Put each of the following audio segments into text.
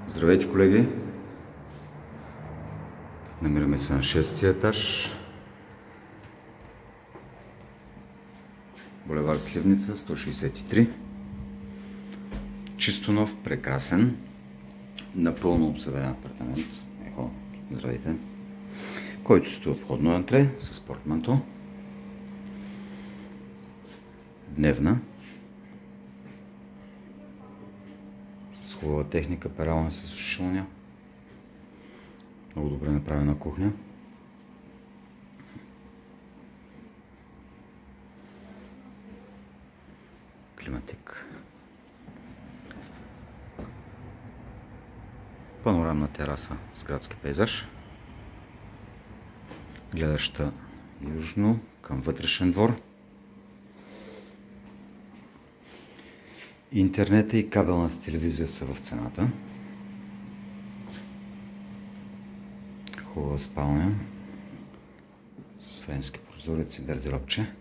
Здравейте, колеги! Намираме се на 6-ти етаж. Булевар Сливница, 163. Чисто нов, прекрасен, напълно обзаведен апартамент. Ехо, здравейте! Който стои от входно антре с портманто. Дневна. С хубава техника, пералня с сушилня. Много добре направена кухня. Климатик. Панорамна тераса с градски пейзаж, гледаща южно към вътрешен двор. Интернета и кабелната телевизия са в цената. Хубава спалня с френски прозорец и гардеробче.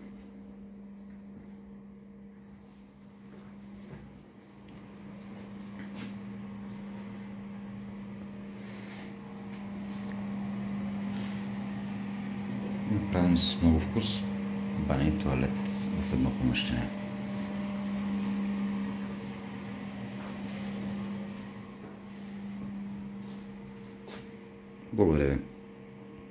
Направен с много вкус баня и тоалет в едно помещение. Благодаря ви.